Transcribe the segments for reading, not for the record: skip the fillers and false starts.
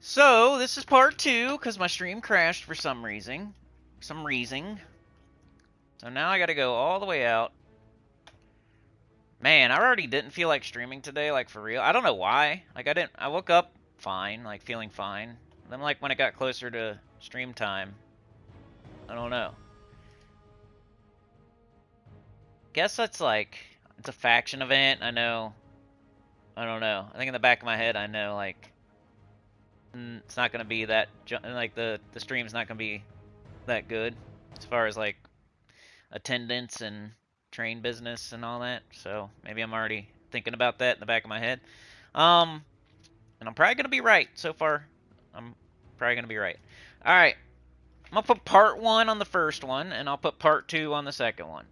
So, this is part two, because my stream crashed for some reason. So now I gotta go all the way out. Man, I already didn't feel like streaming today, like for real. I don't know why. Like I woke up fine, like feeling fine. Then like when it got closer to stream time, I don't know. Guess that's like, it's a faction event, I know. I don't know. I think in the back of my head I know like, it's not gonna be that, like the stream's not gonna be that good as far as like attendance and train business and all that. So maybe I'm already thinking about that in the back of my head. Um, and I'm probably gonna be right so far. I'm probably gonna be right. All right, I'm gonna put part one on the first one, and I'll put part two on the second one.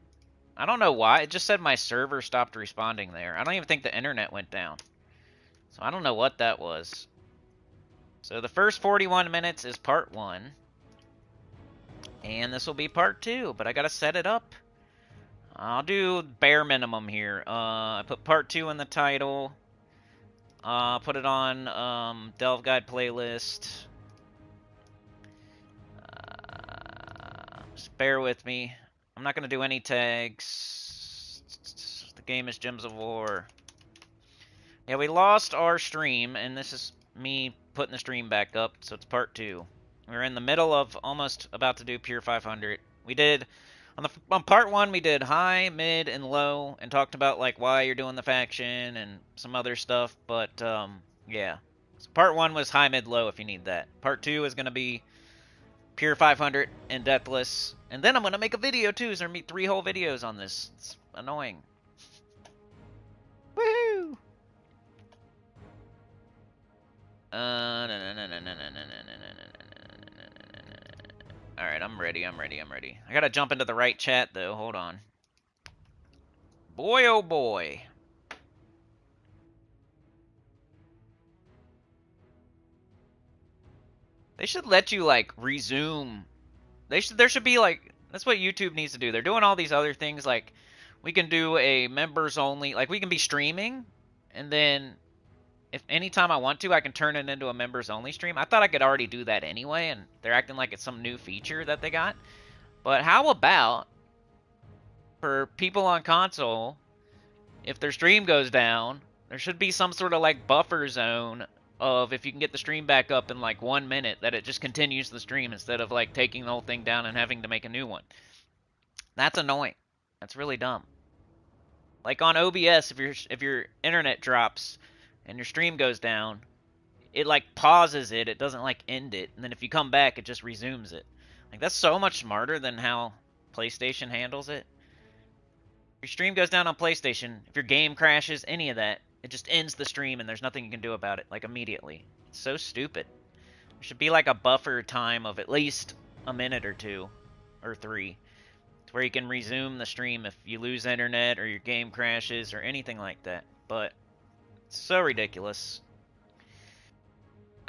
I don't know why. It just said my server stopped responding there. I don't even think the internet went down. So I don't know what that was. So the first 41 minutes is part one. And this will be part two, but I gotta set it up. I'll do bare minimum here. I put part two in the title. Put it on Delve Guide playlist. Just bear with me. I'm not going to do any tags. The game is Gems of War. Yeah, we lost our stream, and this is me putting the stream back up, so it's part two. We're in the middle of almost about to do Pure 500. We did on part one we did high, mid, and low, and talked about like why you're doing the faction and some other stuff. But yeah, so part one was high, mid, low. If you need that, part two is gonna be Pure 500 and Deathless, and then I'm gonna make a video too. So there's gonna be 3 whole videos on this. It's annoying. Woohoo! Alright, I'm ready. I gotta jump into the right chat, though. Hold on. Boy, oh boy. They should let you, like, resume. There should be, like, that's what YouTube needs to do. They're doing all these other things, like, we can do a members only, like, we can be streaming, and then if anytime I want to, I can turn it into a members only stream. I thought I could already do that anyway, and they're acting like it's some new feature that they got. But how about for people on console, if their stream goes down, there should be some sort of like buffer zone of if you can get the stream back up in like 1 minute, that it just continues the stream instead of like taking the whole thing down and having to make a new one. That's annoying. That's really dumb. Like on OBS, if your internet drops and your stream goes down, it like pauses it. It doesn't like end it, and then if you come back, it just resumes it. Like that's so much smarter than how PlayStation handles it. If your stream goes down on PlayStation, if your game crashes, any of that, it just ends the stream and there's nothing you can do about it, like immediately. It's so stupid. There should be like a buffer time of at least a minute or two, or 3, to where you can resume the stream if you lose internet or your game crashes or anything like that. But it's so ridiculous.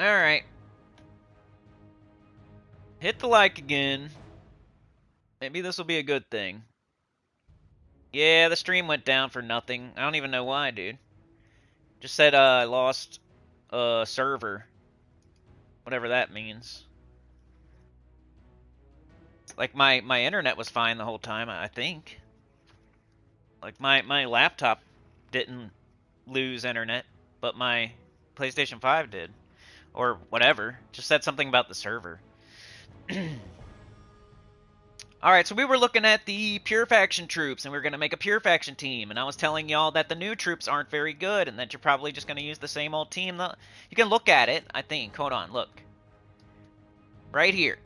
Alright. Hit the like again. Maybe this will be a good thing. Yeah, the stream went down for nothing. I don't even know why, dude. Just said I lost a server. Whatever that means. Like my internet was fine the whole time, I think. Like my laptop didn't lose internet, but my PlayStation 5 did. Or whatever. Just said something about the server. Alright, so we were looking at the Pure Faction troops, and we were going to make a Pure Faction team, and I was telling y'all that the new troops aren't very good, and that you're probably just going to use the same old team. You can look at it, I think. Hold on, look. Right here.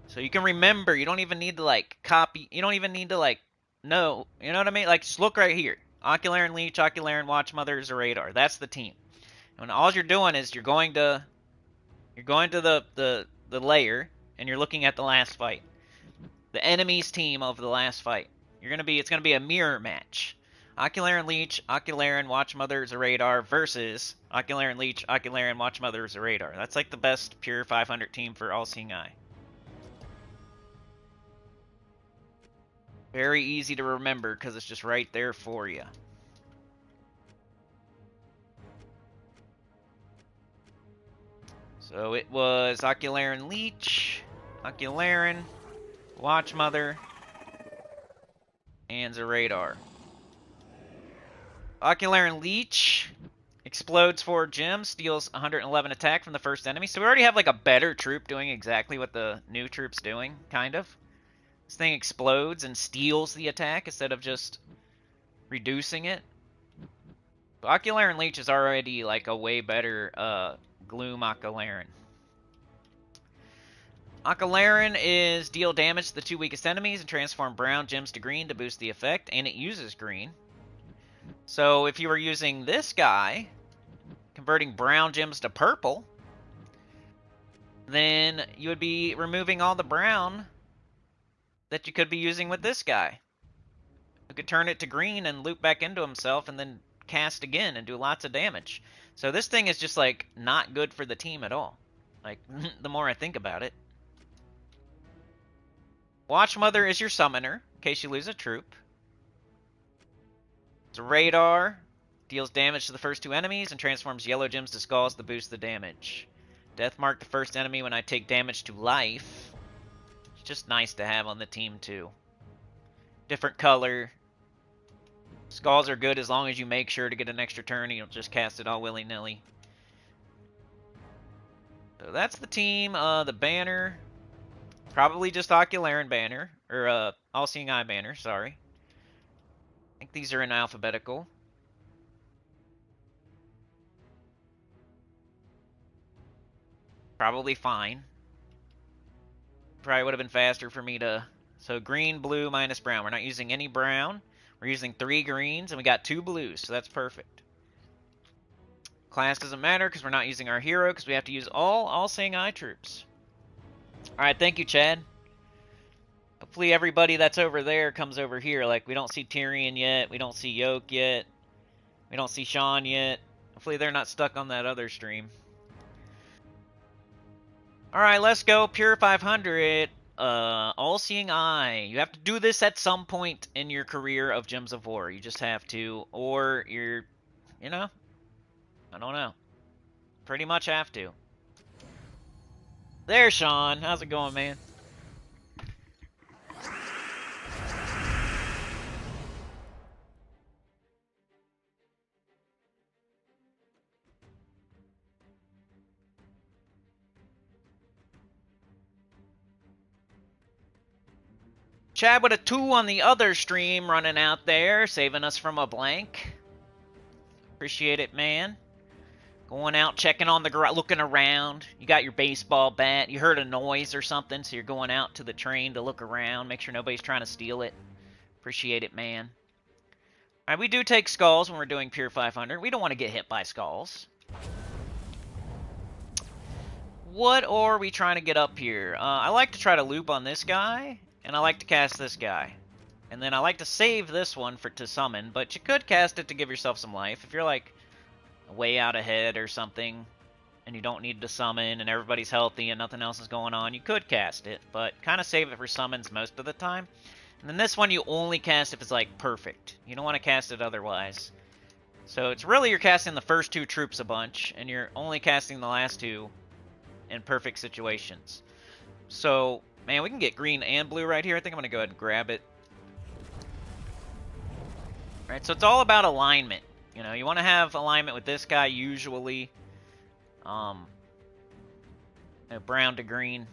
So you can remember, you don't even need to, like, copy, you don't even need to, like, know, you know what I mean? Like, just look right here. Ocularan Leech, Ocularan Watchmother, Zeradar. That's the team. And all you're doing is you're going to the layer, and you're looking at the last fight. The enemy's team of the last fight. It's gonna be a mirror match. Ocularan Leech, Ocularan Watchmother, Zeradar versus Ocularan Leech, Ocularan Watchmother, Zeradar. That's like the best pure 500 team for All Seeing Eye. Very easy to remember because it's just right there for you. So it was Ocularan Leech, Ocularan, Watchmother, and Zeradar. Ocularan Leech explodes 4 gems, steals 111 attack from the first enemy. So we already have like a better troop doing exactly what the new troop's doing, kind of. This thing explodes and steals the attack instead of just reducing it. Ocularan Leech is already like a way better Gloom Ocularan. Ocularan is deal damage to the 2 weakest enemies and transform brown gems to green to boost the effect, and it uses green. So if you were using this guy, converting brown gems to purple, then you would be removing all the brown that you could be using with this guy. You could turn it to green and loop back into himself and then cast again and do lots of damage. So this thing is just like not good for the team at all. Like the more I think about it. Watchmother is your summoner, in case you lose a troop. Zeradar deals damage to the first 2 enemies and transforms yellow gems to skulls to boost the damage. Death mark the first enemy when I take damage to life. It's just nice to have on the team too. Different color. Skulls are good as long as you make sure to get an extra turn and you don't just cast it all willy-nilly. So that's the team. The banner. Probably just Ocularan banner. Or All-Seeing Eye banner, sorry. I think these are in alphabetical. Probably fine. Probably would have been faster for me to... So green, blue, minus brown. We're not using any brown. We're using 3 greens, and we got 2 blues, so that's perfect. Class doesn't matter because we're not using our hero because we have to use all-seeing eye troops. Alright, thank you, Chad. Hopefully everybody that's over there comes over here. Like, we don't see Tyrion yet. We don't see Yoke yet. We don't see Sean yet. Hopefully they're not stuck on that other stream. Alright, let's go. Pure 500. All-Seeing Eye. You have to do this at some point in your career of Gems of War. You just have to. Or you're, you know, I don't know. Pretty much have to. There, Sean. How's it going, man? Chad with a 2 on the other stream running out there, saving us from a blank. Appreciate it, man. Going out, checking on the garage, looking around. You got your baseball bat. You heard a noise or something, so you're going out to the train to look around, make sure nobody's trying to steal it. Appreciate it, man. All right, we do take skulls when we're doing Pure 500. We don't want to get hit by skulls. What are we trying to get up here? I like to try to loop on this guy, and I like to cast this guy. And then I like to save this one to summon, but you could cast it to give yourself some life. If you're like way out ahead or something, and you don't need to summon, and everybody's healthy and nothing else is going on, you could cast it, but kind of save it for summons most of the time. And then this one you only cast if it's like perfect. You don't want to cast it otherwise. So it's really you're casting the first 2 troops a bunch, and you're only casting the last 2 in perfect situations. So, man, we can get green and blue right here. I think I'm going to go ahead and grab it. Alright, so it's all about alignment. You know, you want to have alignment with this guy usually. Brown to green.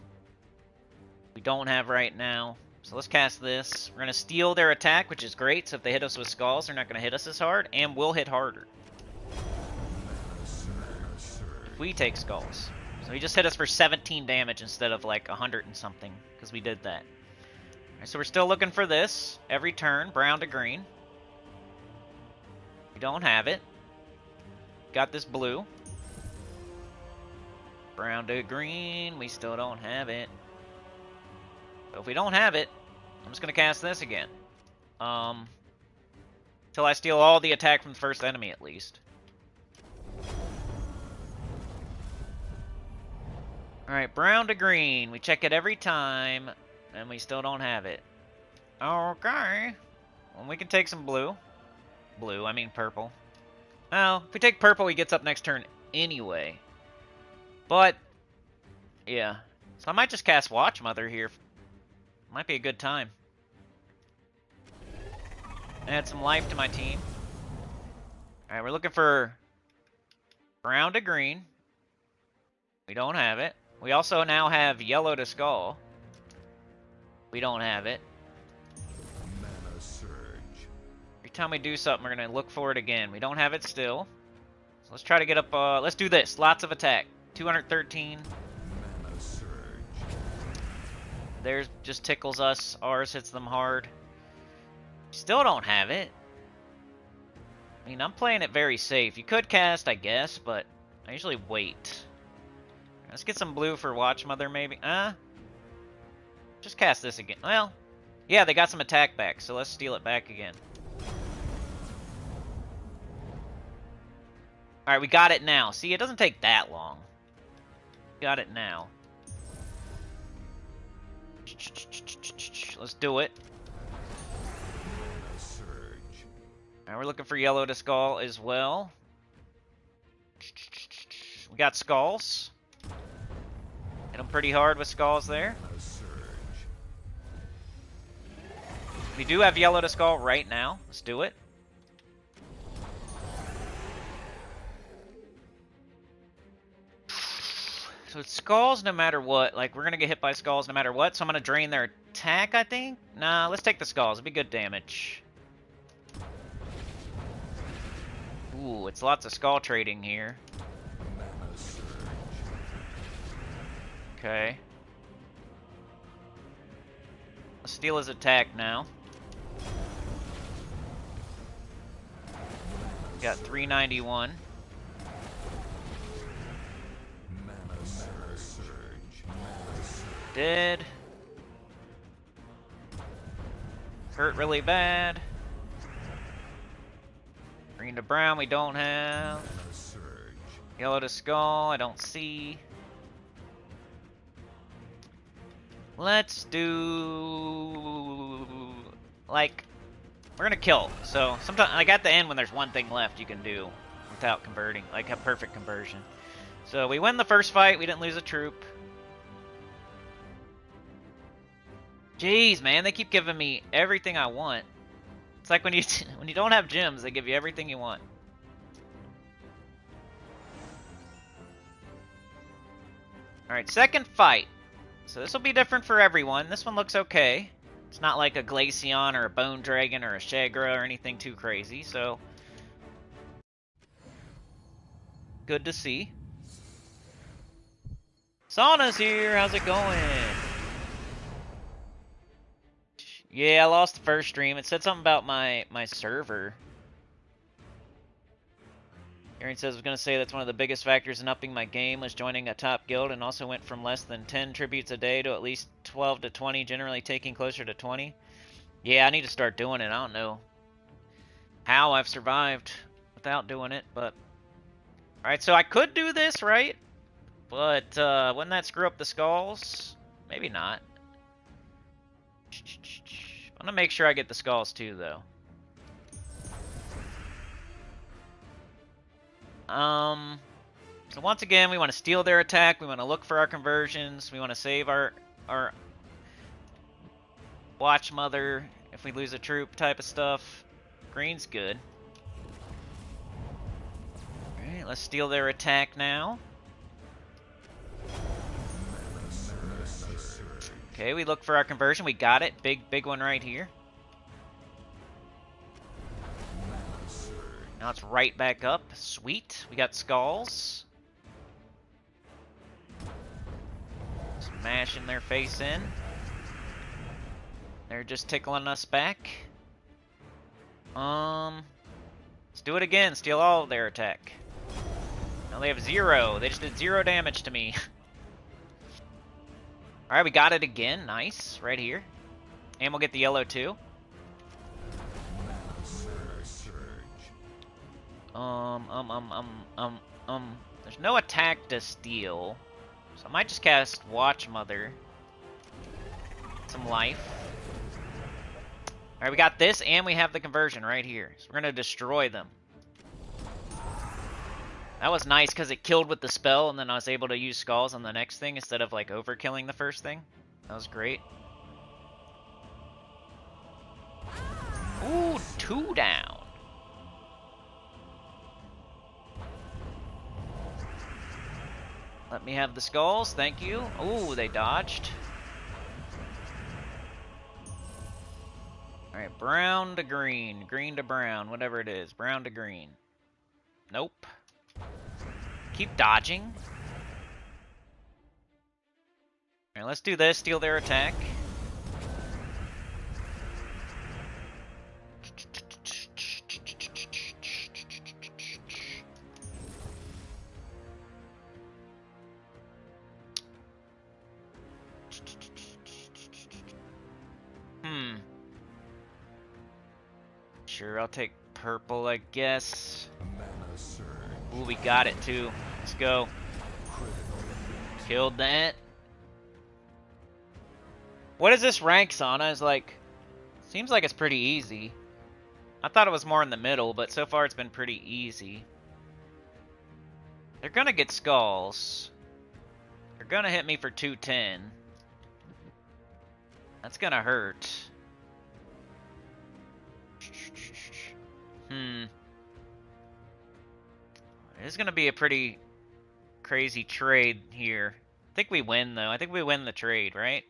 We don't have right now. So let's cast this. We're going to steal their attack, which is great. So if they hit us with skulls, they're not going to hit us as hard. And we'll hit harder if we take skulls. So he just hit us for 17 damage instead of like 100 and something. Because we did that. Alright, so we're still looking for this. Every turn, brown to green. We don't have it. Got this blue. Brown to green. We still don't have it. So if we don't have it, I'm just going to cast this again. Till I steal all the attack from the first enemy at least. Alright, brown to green. We check it every time, and we still don't have it. Okay. Well, we can take some blue. Blue, I mean purple. Well, if we take purple, he gets up next turn anyway. But Yeah. So I might just cast Watch Mother here. Might be a good time. Add some life to my team. Alright, we're looking for brown to green. We don't have it. We also now have yellow to skull. We don't have it. Mana surge. Every time we do something, we're going to look for it again. We don't have it still. So let's try to get up, let's do this. Lots of attack. 213. Mana surge. Theirs just tickles us. Ours hits them hard. Still don't have it. I mean, I'm playing it very safe. You could cast, I guess, but I usually wait. Let's get some blue for Watch Mother, maybe. Just cast this again. Well, yeah, they got some attack back, so let's steal it back again. Alright, we got it now. See, it doesn't take that long. Got it now. Let's do it. Mana surge. Alright, we're looking for yellow to skull as well. We got skulls. Hit them pretty hard with skulls there. Mana surge. We do have yellow to skull right now. Let's do it. So it's skulls no matter what. Like, we're going to get hit by skulls no matter what. So I'm going to drain their attack, I think. Nah, let's take the skulls. It'll be good damage. Ooh, it's lots of skull trading here. Mana surge. Okay. Let's steal his attack now. Got 391. Mana surge. Mana surge. Dead. Hurt really bad. Green to brown we don't have. Mana surge. Yellow to skull I don't see. Let's do... like... we're gonna kill. So, sometimes, like at the end when there's one thing left you can do without converting. Like a perfect conversion. So, we win the first fight. We didn't lose a troop. Jeez, man. They keep giving me everything I want. It's like when you when you don't have gems, they give you everything you want. Alright, second fight. So this will be different for everyone. This one looks okay. It's not like a Glaceon or a Bone Dragon or a Shagra or anything too crazy, so... good to see. Sauna's here, how's it going? Yeah, I lost the first stream. It said something about my server. Aaron says, I was going to say that's one of the biggest factors in upping my game was joining a top guild and also went from less than 10 tributes a day to at least 12 to 20, generally taking closer to 20. Yeah, I need to start doing it. I don't know how I've survived without doing it, but... Alright, so I could do this, right? But, wouldn't that screw up the skulls? Maybe not. I'm going to make sure I get the skulls too, though. So once again, we want to steal their attack. We want to look for our conversions. We want to save our Watch Mother if we lose a troop type of stuff. Green's good. Alright, let's steal their attack now. Okay, we look for our conversion. We got it. Big one right here. Now it's right back up. Sweet. We got skulls. Smashing their face in. They're just tickling us back. Let's do it again. Steal all of their attack. Now they have 0. They just did 0 damage to me. Alright, we got it again. Nice. Right here. And we'll get the yellow too. There's no attack to steal. So I might just cast Watch Mother. Some life. Alright, we got this and we have the conversion right here. So we're gonna destroy them. That was nice because it killed with the spell, and then I was able to use skulls on the next thing instead of like overkilling the first thing. That was great. Ooh, 2 down. Let me have the skulls, thank you. Ooh, they dodged. Alright, brown to green, green to brown, whatever it is. Brown to green. Nope. Keep dodging. Alright, let's do this, steal their attack. Sure, I'll take purple, I guess. Mana surge. Ooh, we got it too. Let's go. Killed that. What is this rank, Sana? Is like, seems like it's pretty easy. I thought it was more in the middle, but so far it's been pretty easy. They're gonna get skulls. They're gonna hit me for 210. That's gonna hurt. It's gonna be a pretty crazy trade here. I think we win, though. I think we win the trade, right?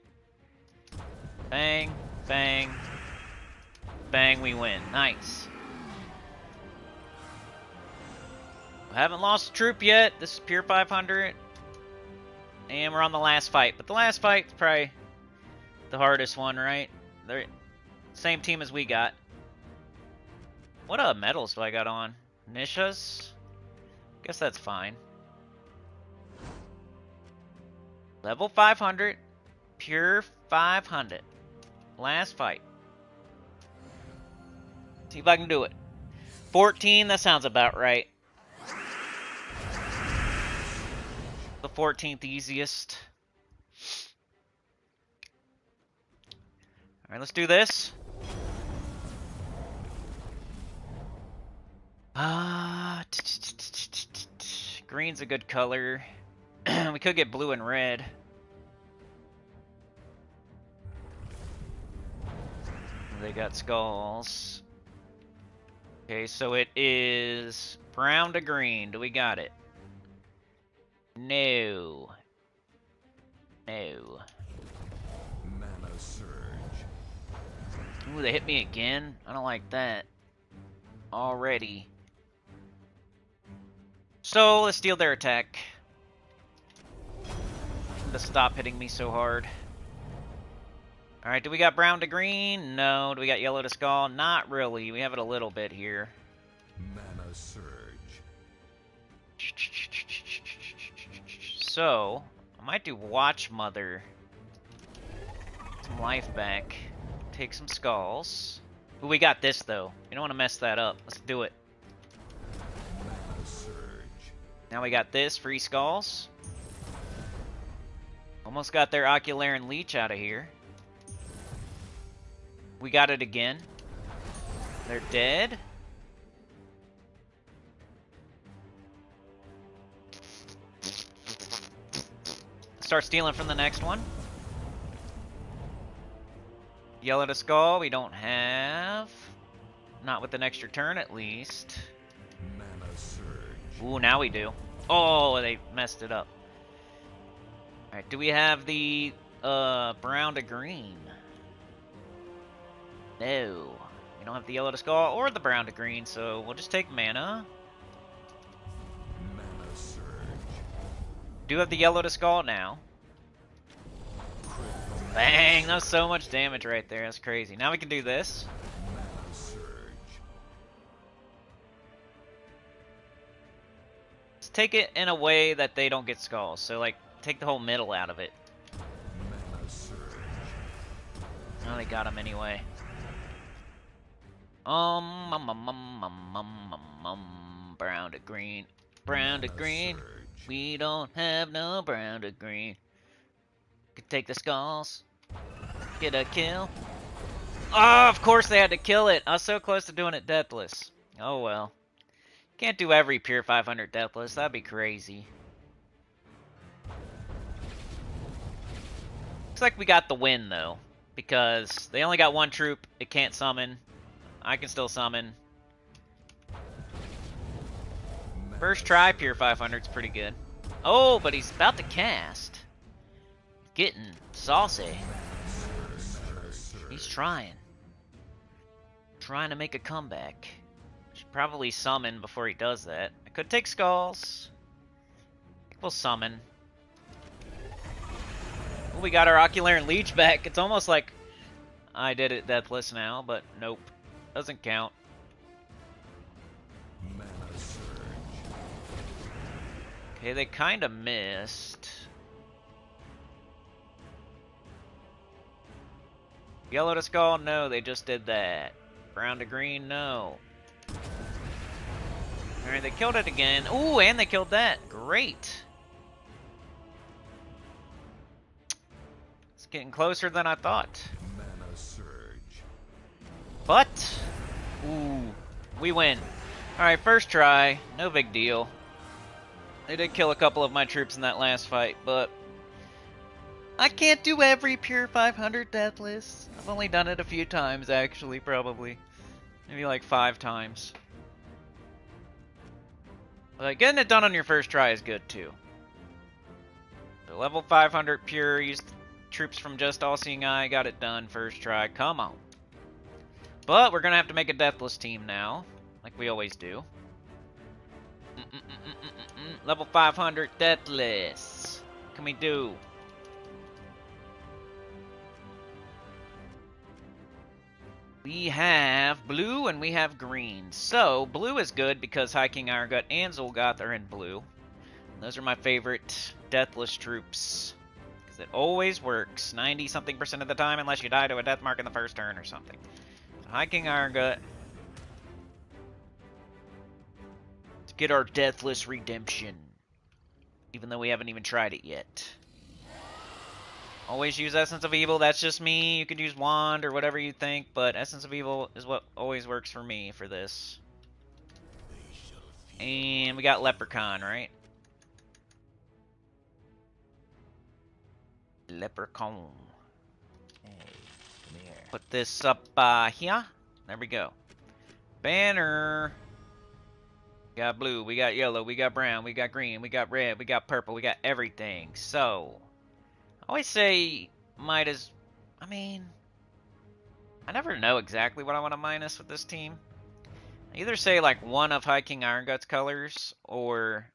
Bang, bang, bang, we win. Nice. We haven't lost a troop yet. This is pure 500. And we're on the last fight. But the last fight's probably the hardest one, right? They're same team as we got. What medals do I got on? Nishas? Guess that's fine. Level 500. Pure 500. Last fight. See if I can do it. 14, that sounds about right. The 14th easiest. Alright, let's do this. Green's a good color. We could get blue and red. They got skulls. Okay, so it is brown to green. Do we got it? No. No. Mana surge. Ooh, they hit me again? I don't like that. Already. So, let's steal their attack. To stop hitting me so hard. Alright, do we got brown to green? No. Do we got yellow to skull? Not really. We have it a little bit here. Mana surge. So, I might do Watch Mother. Some life back. Take some skulls. Ooh, we got this, though. You don't want to mess that up. Let's do it. Mana surge. Now we got this. Free skulls. Almost got their Ocularian Leech out of here. We got it again. They're dead. Start stealing from the next one. Yellow to skull, we don't have. Not with an extra turn, at least. Mana surge. Ooh, now we do. Oh, they messed it up. Alright, do we have the brown to green? No. We don't have the yellow to skull or the brown to green, so we'll just take mana. Mana surge. Do have the yellow to skull now. Bang! That was so much damage right there. That's crazy. Now we can do this. Mana surge. Let's take it in a way that they don't get skulls. So, like, take the whole middle out of it. Mana surge. Oh, they got him anyway. Brown to green. Brown to green. Surge. We don't have no brown to green. Could take the skulls. Get a kill. Oh, of course they had to kill it. I was so close to doing it deathless. Oh well. Can't do every pure 500 Deathless. That'd be crazy. Looks like we got the win, though. Because they only got one troop. It can't summon. I can still summon. First try, pure 500's pretty good. Oh, but he's about to cast. Getting saucy. He's trying. Trying to make a comeback. Should probably summon before he does that. I could take skulls. We'll summon. Ooh, we got our Ocular and Leech back. It's almost like I did it Deathless now, but nope. Doesn't count. Okay, they kind of missed. Yellow to skull? No, they just did that. Brown to green? No. Alright, they killed it again. Ooh, and they killed that. Great. It's getting closer than I thought. Mana surge. But, ooh, we win. Alright, first try. No big deal. They did kill a couple of my troops in that last fight, but I can't do every pure 500 Deathless. I've only done it a few times, actually, probably. Maybe like 5 times. But getting it done on your first try is good, too. So level 500 pure, used troops from Just All-Seeing Eye, got it done first try. Come on. But we're going to have to make a Deathless team now, like we always do. Level 500 Deathless. What can we do? We have blue and we have green. So, blue is good because High King Irongut and Zul'Goth are in blue. Those are my favorite Deathless troops. Because it always works 90-something% of the time unless you die to a death mark in the first turn or something. So High King Irongut. To get our Deathless redemption. Even though we haven't even tried it yet. Always use Essence of Evil, that's just me. You could use Wand or whatever you think, but Essence of Evil is what always works for me for this. And we got Leprechaun, right? Leprechaun. Hey, come here. Put this up here. There we go. Banner. We got blue, we got yellow, we got brown, we got green, we got red, we got purple, we got everything. So, I always say I never know exactly what I want to minus with this team. I either say like one of High King Iron-Gut's colors or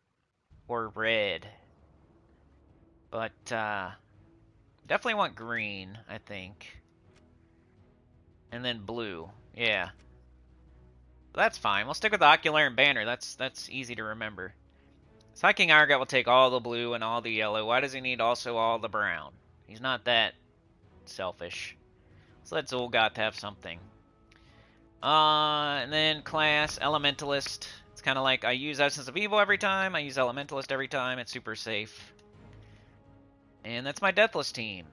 red. But definitely want green, I think. And then blue. Yeah. That's fine. We'll stick with the Ocular and Banner. That's easy to remember. So High King Irongut will take all the blue and all the yellow. Why does he need also all the brown? He's not that selfish. So let Zul'Goth have something. And then class, Elementalist. It's kind of like I use Essence of Evil every time. I use Elementalist every time. It's super safe. And that's my Deathless team.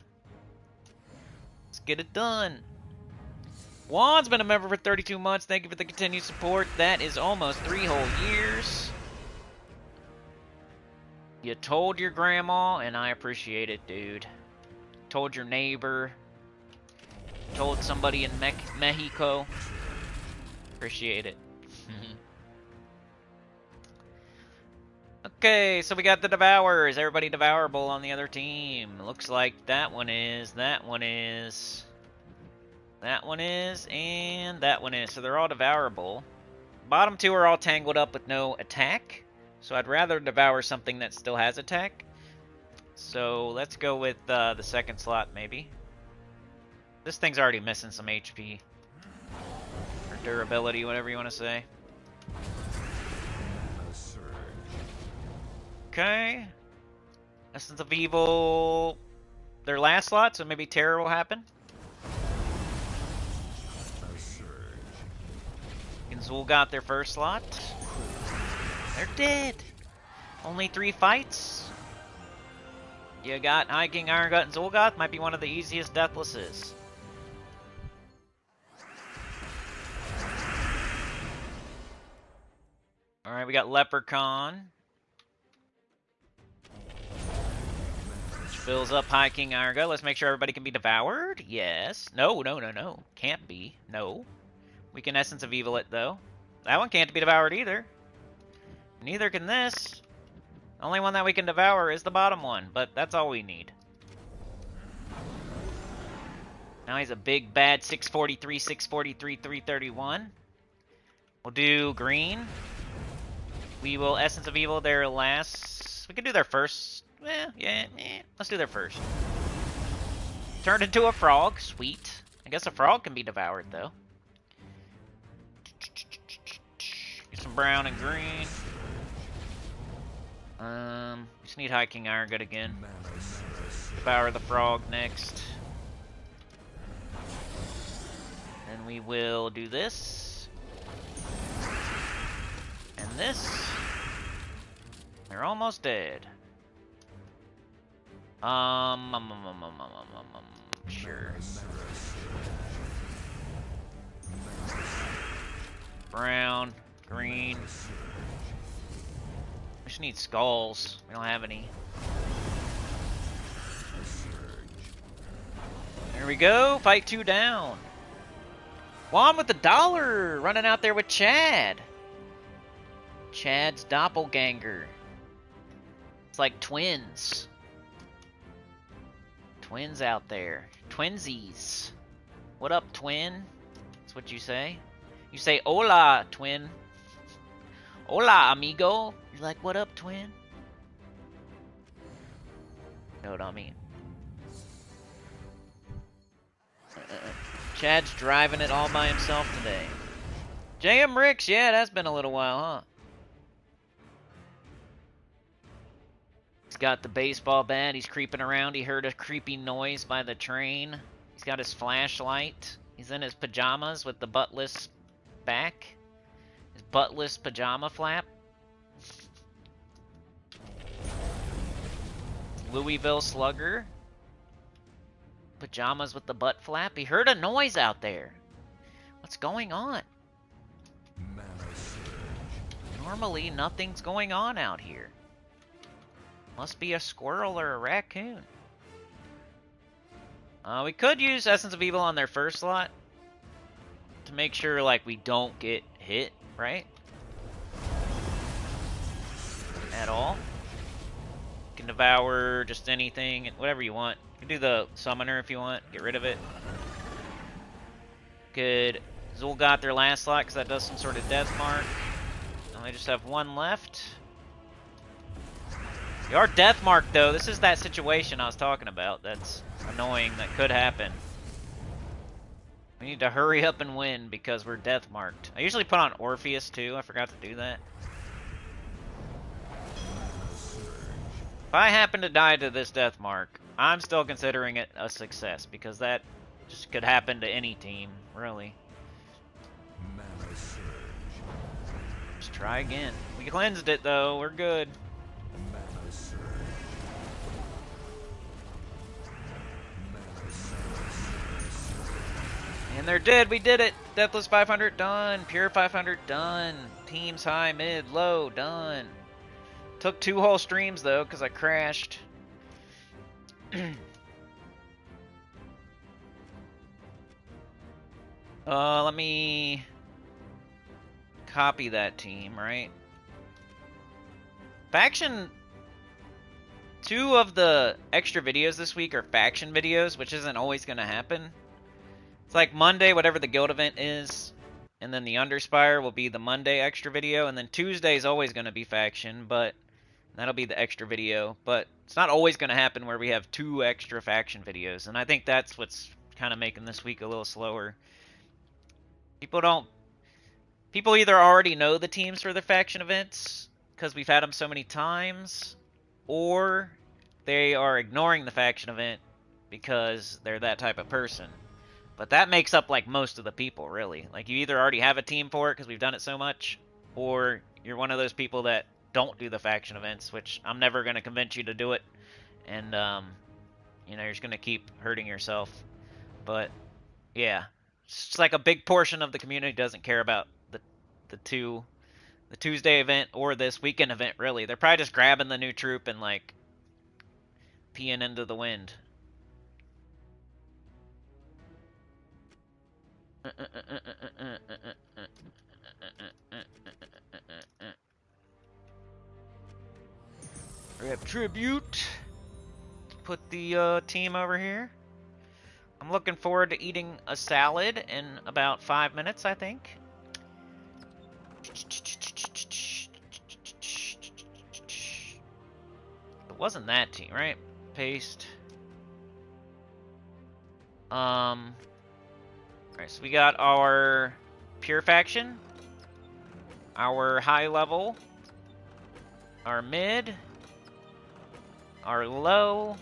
Let's get it done. Juan's been a member for 32 months. Thank you for the continued support. That is almost 3 whole years. You told your grandma, and I appreciate it, dude. Told your neighbor. Told somebody in Mexico. Appreciate it. Okay, so we got the Devour. Is everybody Devourable on the other team? Looks like that one is, that one is, that one is, and that one is. So they're all Devourable. Bottom 2 are all tangled up with no attack. So I'd rather devour something that still has attack. So let's go with the second slot, maybe. This thing's already missing some HP. Or durability, whatever you want to say. Okay. Essence of Evil, their last slot, so maybe Terror will happen. And Zul'Goth their first slot. They're dead. Only 3 fights. You got High King Irongut and Zul'Goth. Might be one of the easiest Deathlesses. Alright, we got Leprechaun. Which fills up High King Arga. Let's make sure everybody can be devoured. Yes. No, no, no, no. Can't be. No. We can Essence of Evil it, though. That one can't be devoured either. Neither can this. The only one that we can devour is the bottom one, but that's all we need. Now he's a big, bad 643, 643, 331. We'll do green. We will Essence of Evil their last... We can do their first... Let's do their first. Turned into a frog. Sweet. I guess a frog can be devoured, though. Get some brown and green. Just need High King Irongut again. Devour the frog next. Then we will do this. And this. They're almost dead. Sure. Brown, green. We just need skulls. We don't have any. There we go. Fight 2 down. Juan with the dollar. Running out there with Chad. Chad's doppelganger. It's like twins. Twins out there. Twinsies. What up, twin? That's what you say. You say, hola, twin. Hola, amigo. You're like, what up, twin? No, what I mean. Chad's driving it all by himself today. JM Ricks, yeah, that's been a little while, huh? He's got the baseball bat. He's creeping around. He heard a creepy noise by the train. He's got his flashlight. He's in his pajamas with the buttless back. His buttless pajama flap. Louisville Slugger. Pajamas with the butt flap. He heard a noise out there. What's going on? Normally, nothing's going on out here. Must be a squirrel or a raccoon. We could use Essence of Evil on their first slot to make sure, like, we don't get hit, right? At all. You can devour just anything, whatever you want. You can do the summoner if you want. Get rid of it. Could Zul'Goth their last slot because that does some sort of death mark. And they just have one left. They are death marked though. This is that situation I was talking about. That's annoying. That could happen. We need to hurry up and win because we're death marked. I usually put on Orpheus too. I forgot to do that. If I happen to die to this death mark, I'm still considering it a success because that just could happen to any team, really. Let's try again. We cleansed it though. We're good. And they're dead. We did it. Deathless 500 done. Pure 500 done. Teams high, mid, low done. Took 2 whole streams though because I crashed. Let me copy that team, right? Faction. 2 of the extra videos this week are faction videos, which isn't always going to happen. It's like Monday, whatever the guild event is, and then the Underspire will be the Monday extra video, and then Tuesday is always going to be faction, but that'll be the extra video. But it's not always going to happen where we have 2 extra faction videos, and I think that's what's kind of making this week a little slower. People either already know the teams for the faction events because we've had them so many times, or they are ignoring the faction event because they're that type of person. But that makes up like most of the people, really. Like you either already have a team for it because we've done it so much, or you're one of those people that don't do the faction events, which I'm never going to convince you to do it. And, you know, you're just going to keep hurting yourself. But, yeah. It's like a big portion of the community doesn't care about the 2 The Tuesday event or this weekend event, really. They're probably just grabbing the new troop and, like, peeing into the wind. Grab tribute. Put the team over here. I'm looking forward to eating a salad in about 5 minutes, I think. It wasn't that team, right? Paste. Alright, so we got our pure faction, our high level, our mid, our low,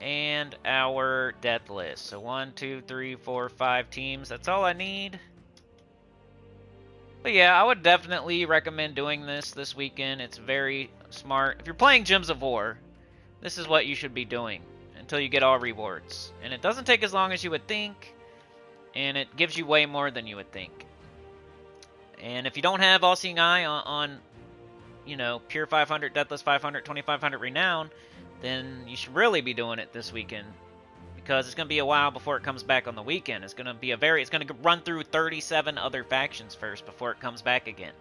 and our death list. So 1, 2, 3, 4, 5 teams. That's all I need. But yeah, I would definitely recommend doing this weekend. It's very smart. If you're playing Gems of War, this is what you should be doing until you get all rewards. And it doesn't take as long as you would think, and it gives you way more than you would think. And if you don't have All-Seeing Eye on you know, Pure 500, Deathless 500, 2500 Renown, then you should really be doing it this weekend, because it's going to be a while before it comes back on the weekend. It's going to be it's going to run through 37 other factions first before it comes back again.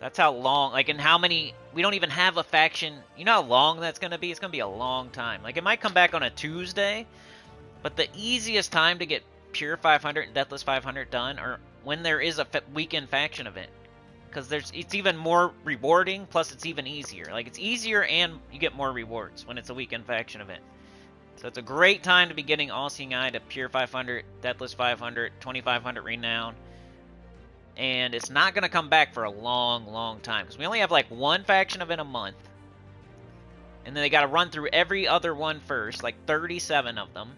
That's how long, like, and how many, we don't even have a faction. You know how long that's going to be? It's going to be a long time. Like, it might come back on a Tuesday, but the easiest time to get Pure 500 and Deathless 500 done are when there is a weekend faction event. Because it's even more rewarding, plus it's even easier. Like, it's easier and you get more rewards when it's a weekend faction event. So it's a great time to be getting All-Seeing Eye to Pure 500, Deathless 500, 2500 Renown. And it's not going to come back for a long, long time. Because we only have like one faction event a month. And then they got to run through every other one first, like 37 of them.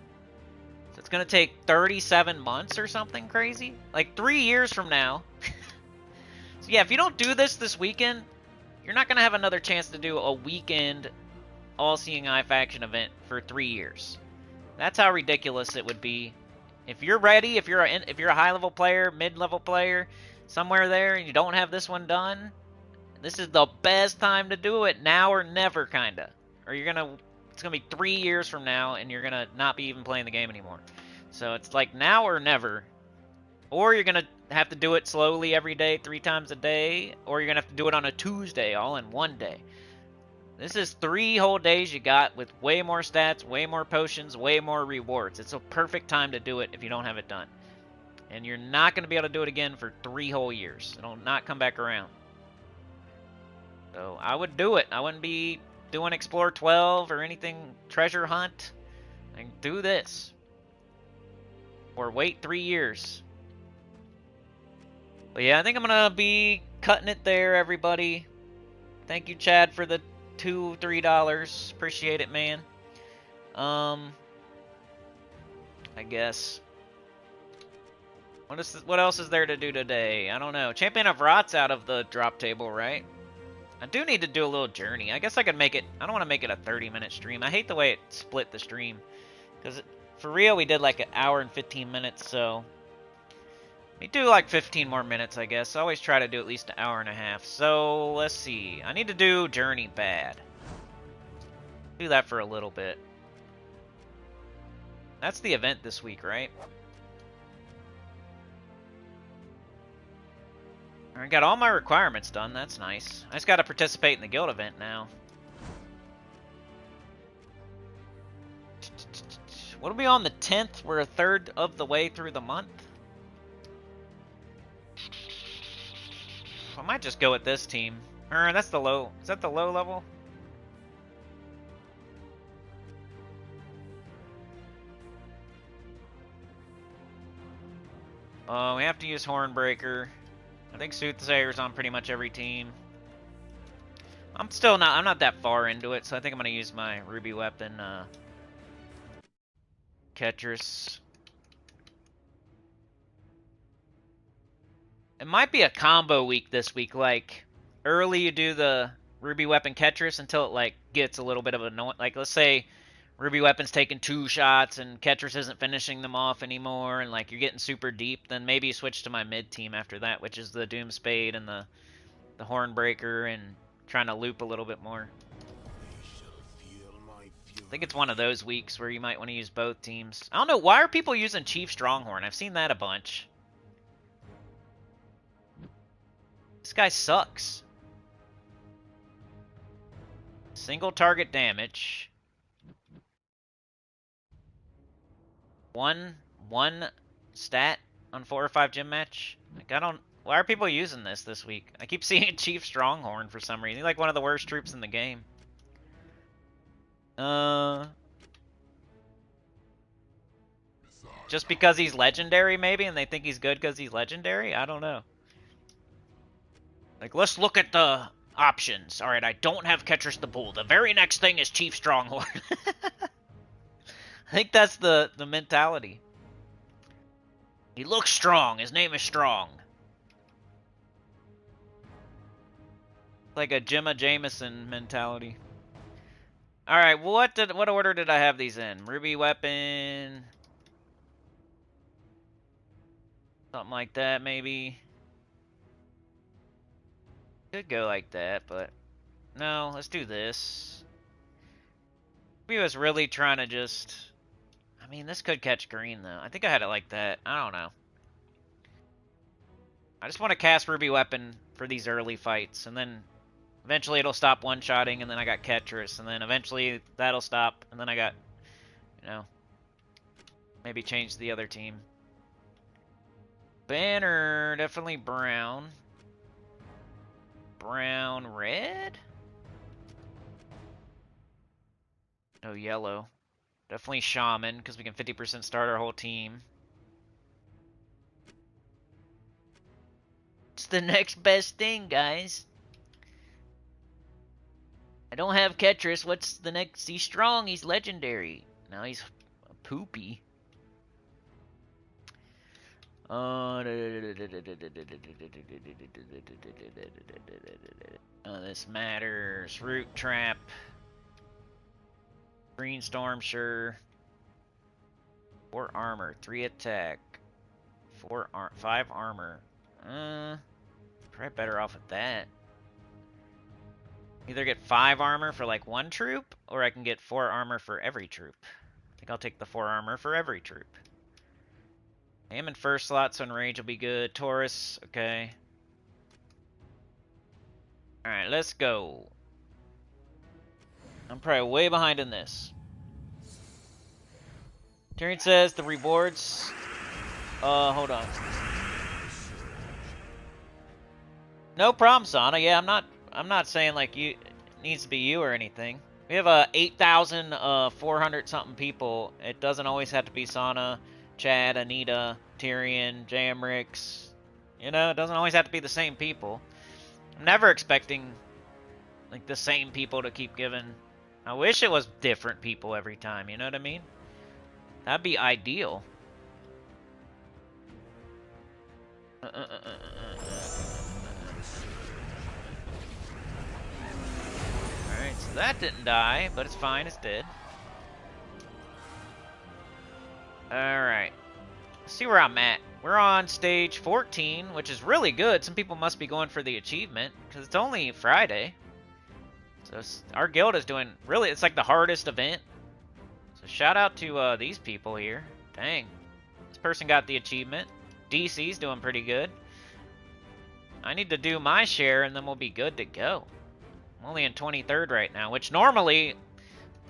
So it's going to take 37 months or something crazy. Like 3 years from now. So yeah, if you don't do this weekend, you're not going to have another chance to do a weekend All-Seeing Eye faction event for 3 years. That's how ridiculous it would be. If you're ready, if you're a high-level player, mid-level player, somewhere there, and you don't have this one done, this is the best time to do it, now or never, kinda. Or it's gonna be 3 years from now, and you're gonna not be even playing the game anymore. So it's like now or never. Or you're gonna have to do it slowly every day, 3 times a day, or you're gonna have to do it on a Tuesday, all in one day. This is 3 whole days you got with way more stats, way more potions, way more rewards. It's a perfect time to do it if you don't have it done. And you're not going to be able to do it again for 3 whole years. It'll not come back around. So I would do it. I wouldn't be doing Explore 12 or anything, Treasure Hunt. I can do this. Or wait 3 years. But yeah, I think I'm going to be cutting it there, everybody. Thank you, Chad, for the $2-3. Appreciate it, man. I guess. What else is there to do today? I don't know. Champion of Rot's out of the drop table, right? I do need to do a little journey. I guess I could make it. I don't want to make it a 30-minute stream. I hate the way it split the stream. Because for real, we did like an hour and 15 minutes, so we do like 15 more minutes, I guess. I always try to do at least an hour and a half. So, let's see. I need to do Journey Bad. Do that for a little bit. That's the event this week, right? I got all my requirements done. That's nice. I just got to participate in the guild event now. What are we on the 10th? We're a third of the way through the month. I might just go with this team. That's the low. Is that the low level? We have to use Hornbreaker. I think Soothsayer's on pretty much every team. I'm not that far into it, so I think I'm going to use my Ruby weapon, Ketris. It might be a combo week this week, like, early you do the Ruby weapon Ketris until it, like, gets a little bit of annoying. Like, let's say Ruby weapon's taking 2 shots and Ketris isn't finishing them off anymore, and, like, you're getting super deep, then maybe you switch to my mid team after that, which is the Doom Spade and the the Hornbreaker and trying to loop a little bit more. I think it's one of those weeks where you might want to use both teams. I don't know, why are people using Chief Stronghorn? I've seen that a bunch. This guy sucks. Single target damage. One stat on 4 or 5 gym match. Like, I don't... Why are people using this week? I keep seeing Chief Stronghorn for some reason. He's like one of the worst troops in the game. Just because he's legendary, maybe, and they think he's good because he's legendary? I don't know. Like, let's look at the options. Alright, I don't have Ketris the Bull. The very next thing is Chief Stronghorn. I think that's the mentality. He looks strong. His name is Strong. Like a Gemma Jameson mentality. Alright, what order did I have these in? Ruby weapon. Something like that, maybe. Could go like that, but no, let's do this. He was really trying to just... I mean, this could catch green, though. I think I had it like that. I don't know. I just want to cast Ruby Weapon for these early fights, and then eventually it'll stop one-shotting, and then I got Ketris, and then eventually that'll stop, and then I got, you know, maybe change the other team. Banner, definitely brown. Brown, red? No, yellow. Definitely Shaman, because we can 50% start our whole team. It's the next best thing, guys. I don't have Ketris. What's the next? He's strong. He's legendary. Now he's poopy. This matters. Root Trap. Green Storm, sure. 4 armor, 3 attack, 5 armor. Probably better off with that. Either get 5 armor for like 1 troop, or I can get 4 armor for every troop. I think I'll take the 4 armor for every troop. I am in first slot, so Enrage will be good. Taurus, okay. Alright, let's go. I'm probably way behind in this. Tyrion says the rewards. Hold on. No problem, Sana. Yeah, I'm not saying like you it needs to be you or anything. We have 8,400 something people. It doesn't always have to be Sana, Chad, Anita, Tyrion, Jamrix. You know, it doesn't always have to be the same people. I'm never expecting like the same people to keep giving. I wish it was different people every time, you know what I mean? That'd be ideal. Alright, so that didn't die, but it's fine, it's dead. Alright. Let's see where I'm at. We're on stage 14, which is really good. Some people must be going for the achievement, because it's only Friday. So our guild is doing really, it's like the hardest event. So shout out to these people here. Dang. This person got the achievement. DC's doing pretty good. I need to do my share and then we'll be good to go. I'm only in 23rd right now, which normally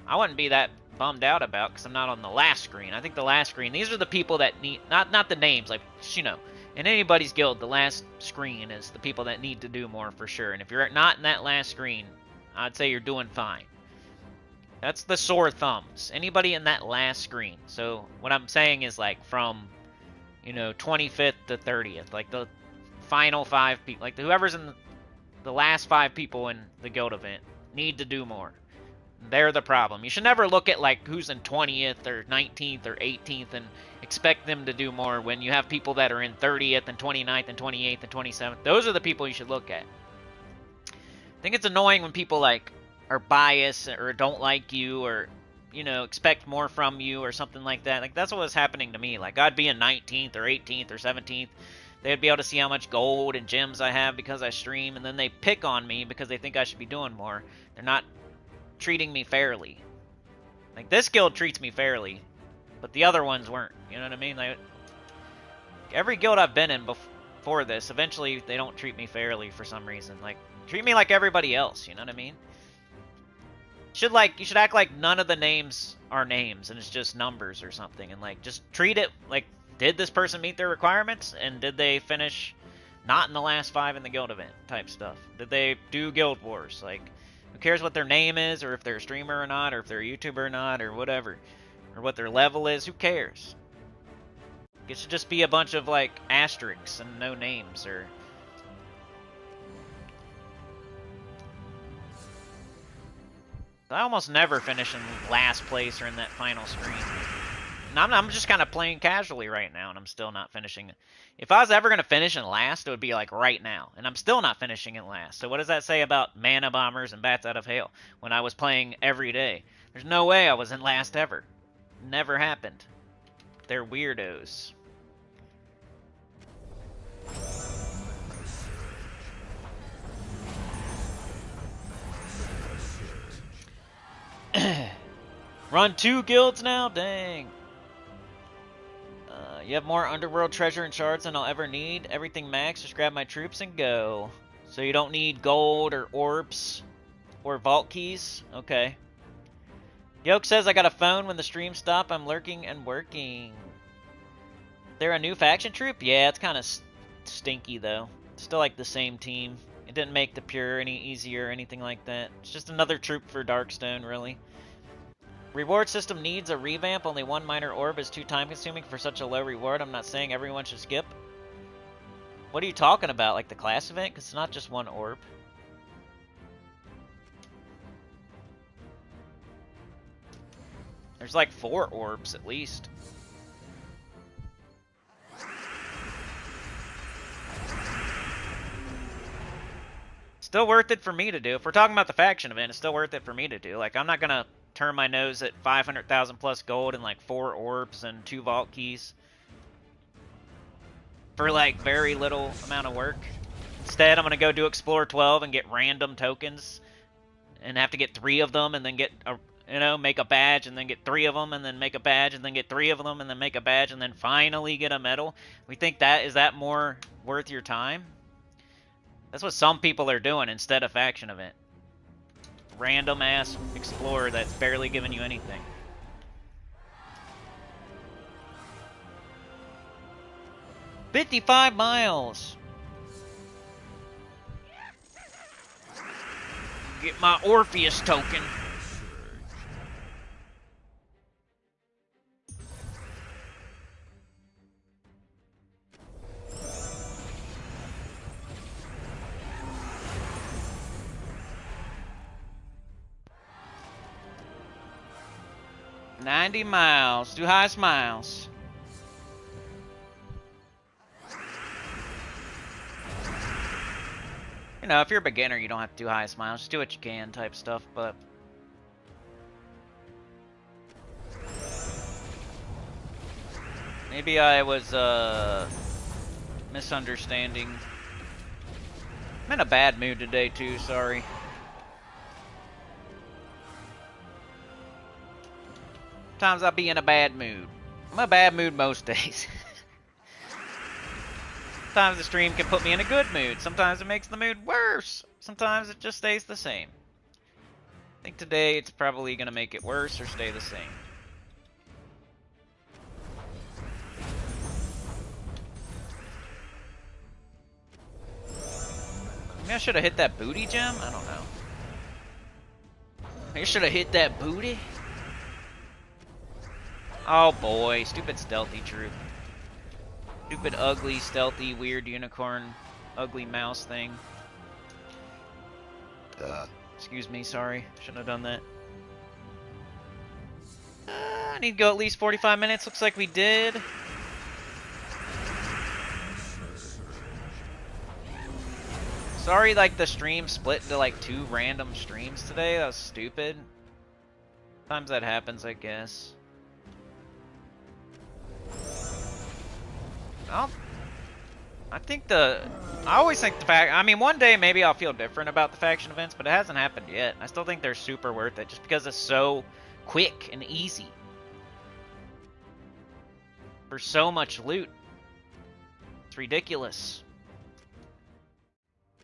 I wouldn't be that bummed out about because I'm not on the last screen. I think the last screen, these are the people that need, not the names, like, you know, in anybody's guild, the last screen is the people that need to do more for sure. And if you're not in that last screen, I'd say you're doing fine. That's the sore thumbs. Anybody in that last screen. So what I'm saying is like from, you know, 25th to 30th. Like the final 5 people. Like whoever's in the last 5 people in the guild event need to do more. They're the problem. You should never look at like who's in 20th or 19th or 18th and expect them to do more when you have people that are in 30th and 29th and 28th and 27th. Those are the people you should look at. I think it's annoying when people like are biased or don't like you or, you know, expect more from you or something like that. Like that's what was happening to me. Like I'd be in 19th or 18th or 17th. they'd be able to see how much gold and gems I have because I stream, and then they pick on me because they think I should be doing more. They're not treating me fairly. Like, this guild treats me fairly, but the other ones weren't. You know what I mean? Like, every guild I've been in before this, eventually they don't treat me fairly for some reason. Like, treat me like everybody else, you know what I mean? You should act like none of the names are names and it's just numbers or something, and like just treat it like, did this person meet their requirements, and did they finish not in the last 5 in the guild event type stuff? Did they do guild wars? Like, who cares what their name is, or if they're a streamer or not, or if they're a YouTuber or not, or whatever, or what their level is? Who cares? It should just be a bunch of like asterisks and no names. Or I almost never finish in last place or in that final screen. And I'm just kind of playing casually right now, and I'm still not finishing. If I was ever going to finish in last, it would be like right now, and I'm still not finishing in last. So what does that say about Mana Bombers and Bats Out of Hail when I was playing every day? There's no way I was in last ever. Never happened. They're weirdos. Run 2 guilds now? Dang. You have more underworld treasure and shards than I'll ever need. Everything max. Just grab my troops and go. So you don't need gold or orbs or vault keys? Okay. Yoke says I got a phone when the stream stopped. I'm lurking and working. They're a new faction troop? Yeah, it's kind of stinky though. It's still like the same team. It didn't make the pure any easier or anything like that. It's just another troop for Darkstone, really. Reward system needs a revamp. Only 1 minor orb is too time consuming for such a low reward. I'm not saying everyone should skip. What are you talking about? Like the class event? Because it's not just 1 orb. There's like 4 orbs at least. Still worth it for me to do. If we're talking about the faction event, it's still worth it for me to do. Like, I'm not going to turn my nose at 500,000 plus gold and like 4 orbs and 2 vault keys for like very little amount of work. Instead, I'm going to go do Explore 12 and get random tokens and have to get 3 of them and then get a, you know, make a badge and then get 3 of them and then make a badge and then get 3 of them and then make a badge and then finally get a medal. We think is that more worth your time? That's what some people are doing instead of faction event. Random ass explorer that's barely giving you anything. $55 miles. Get my Orpheus token. $90 miles. Do highest miles. You know, if you're a beginner, you don't have to do highest miles. Just do what you can type stuff, but... maybe I was, misunderstanding. I'm in a bad mood today, too. Sorry. Sometimes I'll be in a bad mood. I'm in a bad mood most days. Sometimes the stream can put me in a good mood. Sometimes it makes the mood worse. Sometimes it just stays the same. I think today it's probably going to make it worse or stay the same. Maybe I should have hit that booty gem? I don't know. Maybe I should have hit that booty? Oh boy, stupid stealthy troop. Stupid, ugly, stealthy, weird unicorn, ugly mouse thing. Excuse me, sorry. Shouldn't have done that. I need to go at least 45 minutes. Looks like we did. Sorry, like, the stream split into, like, 2 random streams today. That was stupid. Sometimes that happens, I guess. Oh. I think I always think I mean, one day maybe I'll feel different about the faction events, but it hasn't happened yet. I still think they're super worth it just because it's so quick and easy. For so much loot. It's ridiculous.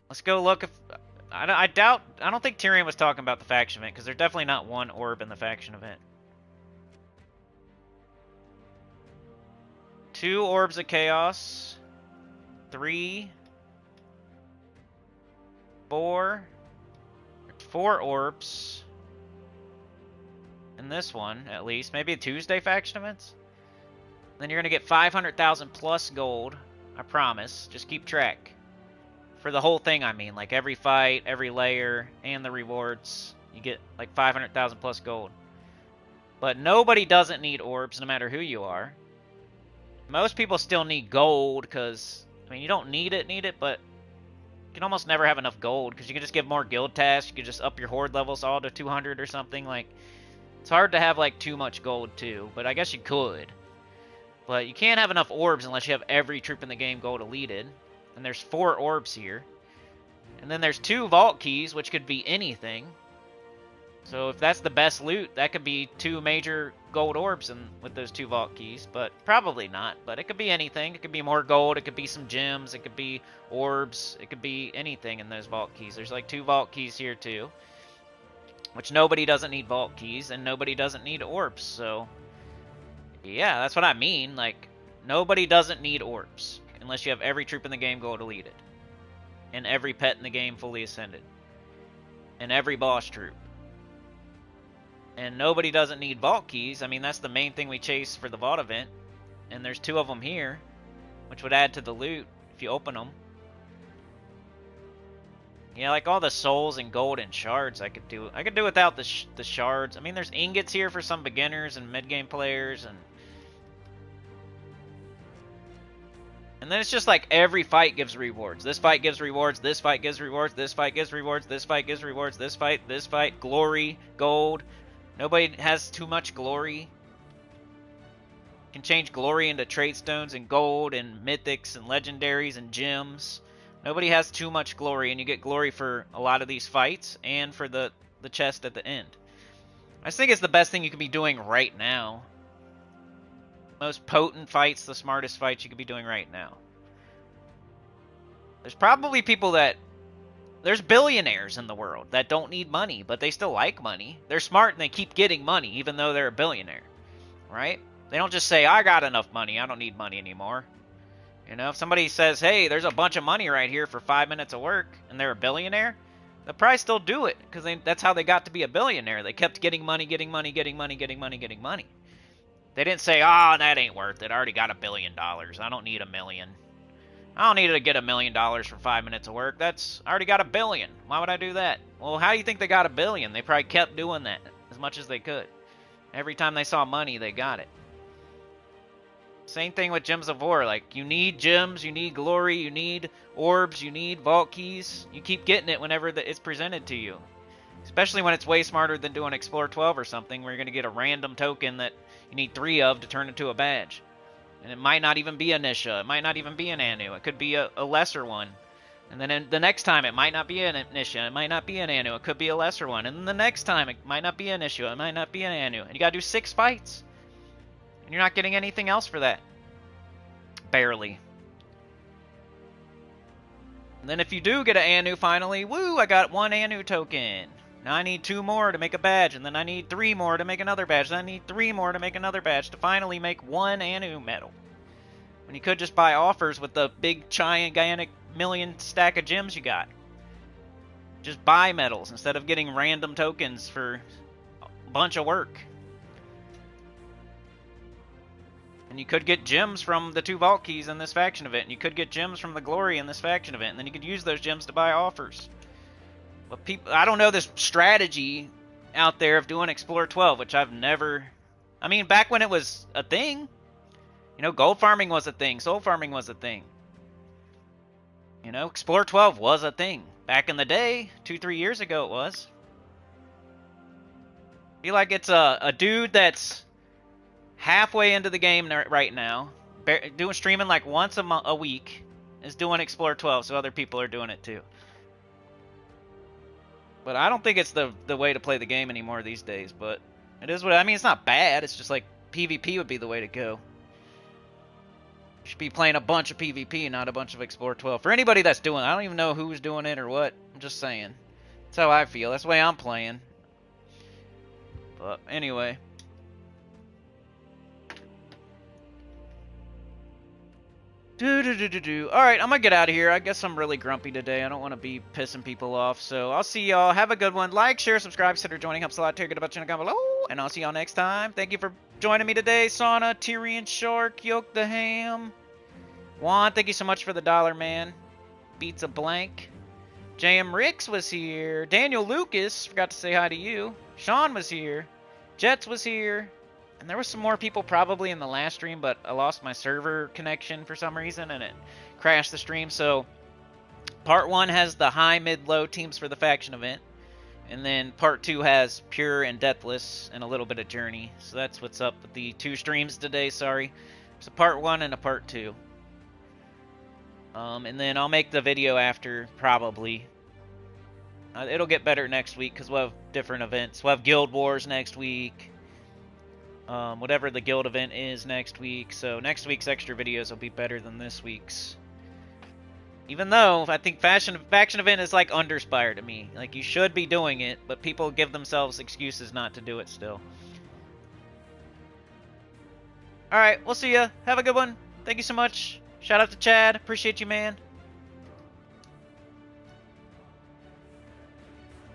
Let's go look if... I don't think Tyrion was talking about the faction event, because there's definitely not one orb in the faction event. 2 orbs of chaos. 3. 4. 4 orbs. In this one, at least. Maybe a Tuesday faction events? Then you're going to get 500,000 plus gold. I promise. Just keep track. For the whole thing, I mean. Like every fight, every layer, and the rewards. You get like 500,000 plus gold. But nobody doesn't need orbs, no matter who you are. Most people still need gold, because... I mean, you don't need it, but... You can almost never have enough gold, because you can just give more guild tasks. You can just up your horde levels all to 200 or something. Like, it's hard to have, like, too much gold, too. But I guess you could. But you can't have enough orbs unless you have every troop in the game gold deleted. And there's 4 orbs here. And then there's 2 vault keys, which could be anything. So if that's the best loot, that could be 2 major gold orbs with those 2 vault keys. But probably not. But it could be anything. It could be more gold. It could be some gems. It could be orbs. It could be anything in those vault keys. There's like 2 vault keys here too. Which nobody doesn't need vault keys. And nobody doesn't need orbs. So yeah, that's what I mean. Like, nobody doesn't need orbs. Unless you have every troop in the game gold deleted. And every pet in the game fully ascended. And every boss troop. And nobody doesn't need vault keys. I mean, that's the main thing we chase for the vault event. And there's 2 of them here, which would add to the loot if you open them. Yeah, like all the souls and gold and shards I could do. I could do without the shards. I mean, there's ingots here for some beginners and mid-game players. And then it's just like every fight gives rewards. This fight gives rewards. This fight gives rewards. This fight gives rewards. This fight gives rewards. This fight. Glory. Gold. Nobody has too much glory. You can change glory into trade stones and gold and mythics and legendaries and gems. Nobody has too much glory, and you get glory for a lot of these fights and for the chest at the end. I just think it's the best thing you could be doing right now. Most potent fights, the smartest fights you could be doing right now. There's probably people that... There's billionaires in the world that don't need money, but they still like money. They're smart and they keep getting money, even though they're a billionaire. Right? They don't just say, I got enough money, I don't need money anymore. You know, if somebody says, hey, there's a bunch of money right here for 5 minutes of work, and they're a billionaire, they'll probably still do it, because that's how they got to be a billionaire. They kept getting money, getting money, getting money, getting money, getting money. They didn't say, oh, that ain't worth it. I already got $1 billion. I don't need $1 million. I don't need to get $1 million for 5 minutes of work. I already got $1 billion. Why would I do that? Well, how do you think they got $1 billion? They probably kept doing that as much as they could. Every time they saw money, they got it. Same thing with Gems of War. Like, you need gems, you need glory, you need orbs, you need vault keys. You keep getting it whenever it's presented to you. Especially when it's way smarter than doing Explore 12 or something, where you're going to get a random token that you need 3 of to turn into a badge. And it might not even be a Nisha. It might not even be an Anu. It could be a lesser one. And then the next time, it might not be an Nisha. It might not be an Anu. It could be a lesser one. And then the next time, it might not be an Nisha. It might not be an Anu. And you got to do 6 fights. And you're not getting anything else for that. Barely. And then if you do get an Anu finally, woo, I got 1 Anu token. Now I need 2 more to make a badge, and then I need 3 more to make another badge, then I need 3 more to make another badge to make 1 Anu medal. When you could just buy offers with the big gigantic million stack of gems you got. Just buy medals instead of getting random tokens for a bunch of work. And you could get gems from the 2 vault keys in this faction event, and you could get gems from the glory in this faction event, and then you could use those gems to buy offers. But people, I don't know this strategy out there of doing Explore 12, which I've never... I mean, back when it was a thing, you know, gold farming was a thing, soul farming was a thing. You know, Explore 12 was a thing. Back in the day, 2-3 years ago it was. I feel like it's a dude that's halfway into the game right now, streaming like once a week, is doing Explorer 12, so other people are doing it too. But I don't think it's the way to play the game anymore these days, but it is what I mean. It's not bad. It's just like PvP would be the way to go. You should be playing a bunch of PvP, not a bunch of Explorer 12. For anybody that's doing it, I don't even know who's doing it or what. I'm just saying. That's how I feel. That's the way I'm playing. But anyway. Alright, I'm gonna get out of here. I guess I'm really grumpy today. I don't want to be pissing people off. So I'll see y'all. Have a good one. Like, share, subscribe, consider joining. Helps a lot. Take it about channel down below. And I'll see y'all next time. Thank you for joining me today. Sauna, Tyrion Shark, Yoke the Ham. Juan, thank you so much for the $1, man. Beats a blank. JM Ricks was here. Daniel Lucas, forgot to say hi to you. Sean was here. Jets was here. And there was some more people probably in the last stream, but I lost my server connection for some reason, and it crashed the stream. So, part 1 has the high, mid, low teams for the faction event. And then part 2 has Pure and Deathless and a little bit of Journey. So that's what's up with the 2 streams today, sorry. There's a part 1 and a part 2. And then I'll make the video after, probably. It'll get better next week, because we'll have different events. We'll have Guild Wars next week. Whatever the guild event is next week. So next week's extra videos will be better than this week's. Even though I think faction event is like underspire to me. Like you should be doing it, but people give themselves excuses not to do it still. Alright, we'll see ya. Have a good one. Thank you so much. Shout out to Chad. Appreciate you, man.